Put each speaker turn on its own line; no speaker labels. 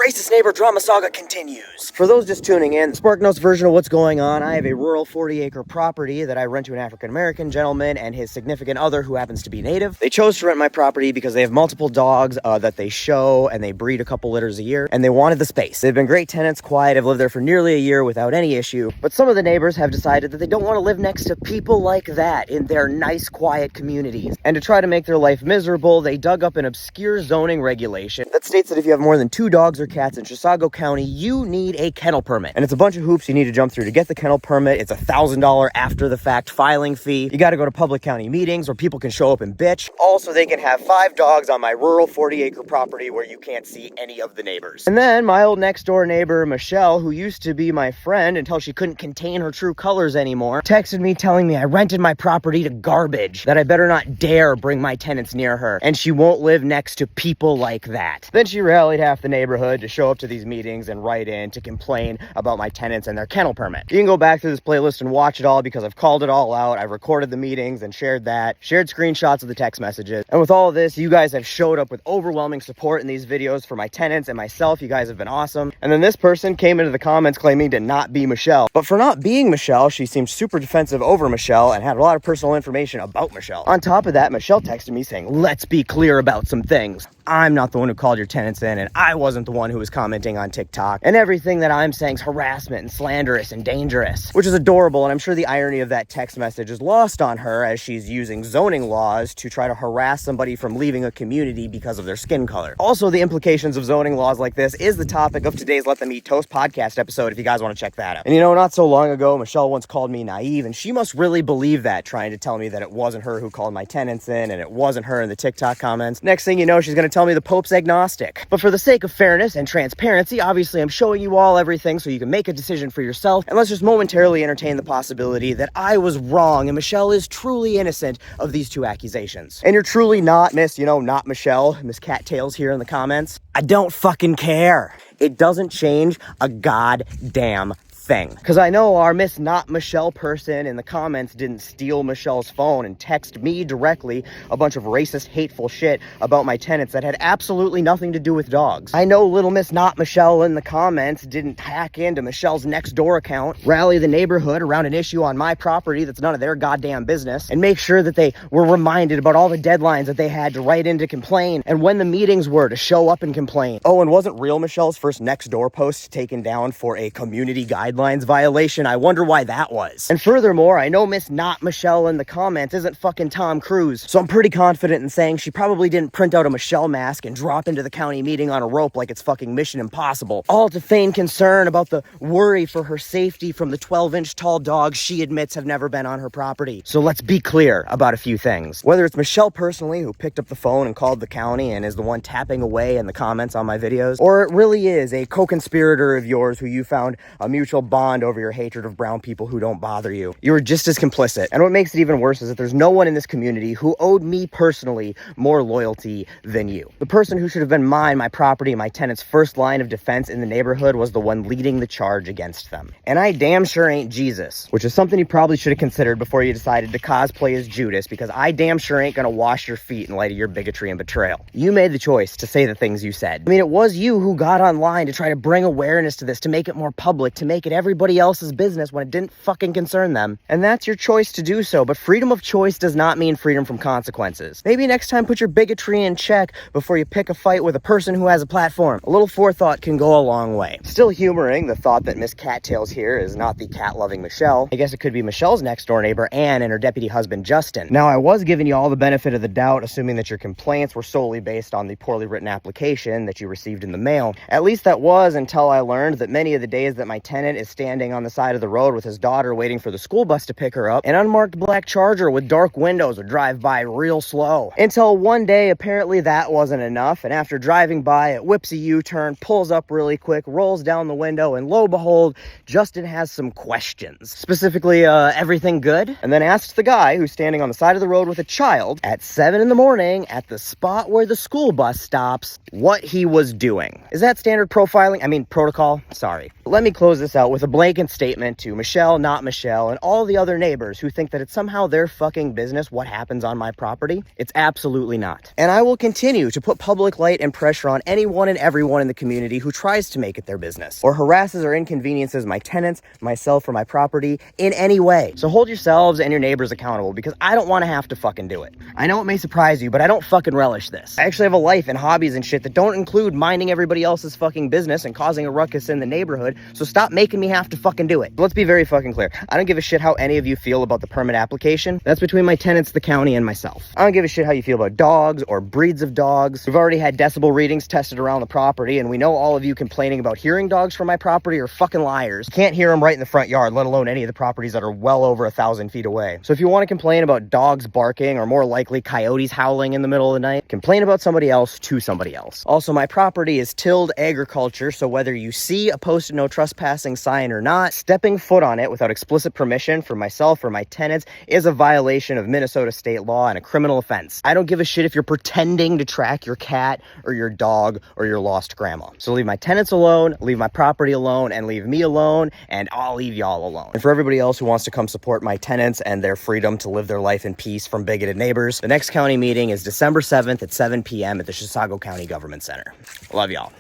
Racist Neighbor Drama Saga continues. For those just tuning in, the Spark Notes version of what's going on, I have a rural 40-acre property that I rent to an African-American gentleman and his significant other who happens to be native. They chose to rent my property because they have multiple dogs that they show, and they breed a couple litters a year, and they wanted the space. They've been great tenants, quiet, have lived there for nearly a year without any issue, but some of the neighbors have decided that they don't want to live next to people like that in their nice, quiet communities. And to try to make their life miserable, they dug up an obscure zoning regulation that states that if you have more than 2 dogs or cats in Chisago County, you need a kennel permit. And it's a bunch of hoops you need to jump through to get the kennel permit. It's $1,000 after the fact filing fee. You got to go to public county meetings where people can show up and bitch. Also, they can have 5 dogs on my rural 40-acre property where you can't see any of the neighbors. And then my old next door neighbor, Michelle, who used to be my friend until she couldn't contain her true colors anymore, texted me telling me I rented my property to garbage, that I better not dare bring my tenants near her, and she won't live next to people like that. Then she rallied half the neighborhood to show up to these meetings and write in to complain about my tenants and their kennel permit. You can go back to this playlist and watch it all because I've called it all out. I've recorded the meetings and shared screenshots of the text messages. And with all of this, you guys have showed up with overwhelming support in these videos for my tenants and myself. You guys have been awesome. And then this person came into the comments claiming to not be Michelle. But for not being Michelle, she seemed super defensive over Michelle and had a lot of personal information about Michelle. On top of that, Michelle texted me saying, let's be clear about some things. I'm not the one who called your tenants in, and I wasn't the one who was commenting on TikTok, and everything that I'm saying is harassment and slanderous and dangerous, which is adorable, and I'm sure the irony of that text message is lost on her as she's using zoning laws to try to harass somebody from leaving a community because of their skin color. Also, the implications of zoning laws like this is the topic of today's Let Them Eat Toast podcast episode if you guys want to check that out. And you know, not so long ago, Michelle once called me naive, and she must really believe that, trying to tell me that it wasn't her who called my tenants in, and it wasn't her in the TikTok comments. Next thing you know, she's going to tell me the Pope's agnostic. But for the sake of fairness and transparency, obviously I'm showing you all everything so you can make a decision for yourself, and let's just momentarily entertain the possibility that I was wrong and Michelle is truly innocent of these 2 accusations. And you're truly not not Michelle, Miss Cattails here in the comments. I don't fucking care. It doesn't change a goddamn thing. Because I know our Miss Not Michelle person in the comments didn't steal Michelle's phone and text me directly a bunch of racist, hateful shit about my tenants that had absolutely nothing to do with dogs. I know little Miss Not Michelle in the comments didn't hack into Michelle's next door account, rally the neighborhood around an issue on my property that's none of their goddamn business, and make sure that they were reminded about all the deadlines that they had to write in to complain and when the meetings were to show up and complain. Oh, and wasn't real Michelle's first next door post taken down for a community guidelines violation? I wonder why that was. And furthermore, I know Miss Not Michelle in the comments isn't fucking Tom Cruise, so I'm pretty confident in saying she probably didn't print out a Michelle mask and drop into the county meeting on a rope like it's fucking Mission Impossible, all to feign concern about the worry for her safety from the 12-inch tall dogs she admits have never been on her property. So let's be clear about a few things. Whether it's Michelle personally who picked up the phone and called the county and is the one tapping away in the comments on my videos, or it really is a co-conspirator of yours who you found a mutual bond over your hatred of brown people who don't bother you, you were just as complicit. And what makes it even worse is that there's no one in this community who owed me personally more loyalty than you. The person who should have been my property, my tenant's first line of defense in the neighborhood was the one leading the charge against them. And I damn sure ain't Jesus, which is something you probably should have considered before you decided to cosplay as Judas, because I damn sure ain't gonna wash your feet in light of your bigotry and betrayal. You made the choice to say the things you said. I mean, it was you who got online to try to bring awareness to this, to make it more public, to make it everybody else's business when it didn't fucking concern them. And that's your choice to do so, but freedom of choice does not mean freedom from consequences. Maybe next time put your bigotry in check before you pick a fight with a person who has a platform. A little forethought can go a long way. Still humoring the thought that Miss Cattails here is not the cat-loving Michelle. I guess it could be Michelle's next door neighbor, Anne, and her deputy husband, Justin. Now, I was giving you all the benefit of the doubt, assuming that your complaints were solely based on the poorly written application that you received in the mail. At least that was until I learned that many of the days that my tenant is standing on the side of the road with his daughter waiting for the school bus to pick her up, an unmarked black Charger with dark windows would drive by real slow. Until one day, apparently that wasn't enough, and after driving by, it whips a U-turn, pulls up really quick, rolls down the window, and lo behold, Justin has some questions. Specifically, everything good? And then asks the guy who's standing on the side of the road with a child at 7 in the morning at the spot where the school bus stops what he was doing. Is that standard profiling? I mean, protocol? Sorry. Let me close this out out with a blanket statement to Michelle, not Michelle, and all the other neighbors who think that it's somehow their fucking business what happens on my property. It's absolutely not. And I will continue to put public light and pressure on anyone and everyone in the community who tries to make it their business or harasses or inconveniences my tenants, myself, or my property in any way. So hold yourselves and your neighbors accountable, because I don't want to have to fucking do it. I know it may surprise you, but I don't fucking relish this. I actually have a life and hobbies and shit that don't include minding everybody else's fucking business and causing a ruckus in the neighborhood, so stop making me have to fucking do it. Let's be very fucking clear. I don't give a shit how any of you feel about the permit application. That's between my tenants, the county, and myself. I don't give a shit how you feel about dogs or breeds of dogs. We've already had decibel readings tested around the property, and we know all of you complaining about hearing dogs from my property are fucking liars. Can't hear them right in the front yard, let alone any of the properties that are well over 1,000 feet away. So if you want to complain about dogs barking or more likely coyotes howling in the middle of the night, complain about somebody else to somebody else. Also, my property is tilled agriculture, so whether you see a posted no trespassing sign or not, stepping foot on it without explicit permission for myself or my tenants is a violation of Minnesota state law and a criminal offense. I don't give a shit if you're pretending to track your cat or your dog or your lost grandma. So leave my tenants alone, leave my property alone, and leave me alone, and I'll leave y'all alone. And for everybody else who wants to come support my tenants and their freedom to live their life in peace from bigoted neighbors, the next county meeting is December 7th at 7 p.m. at the Chisago County Government Center. Love y'all.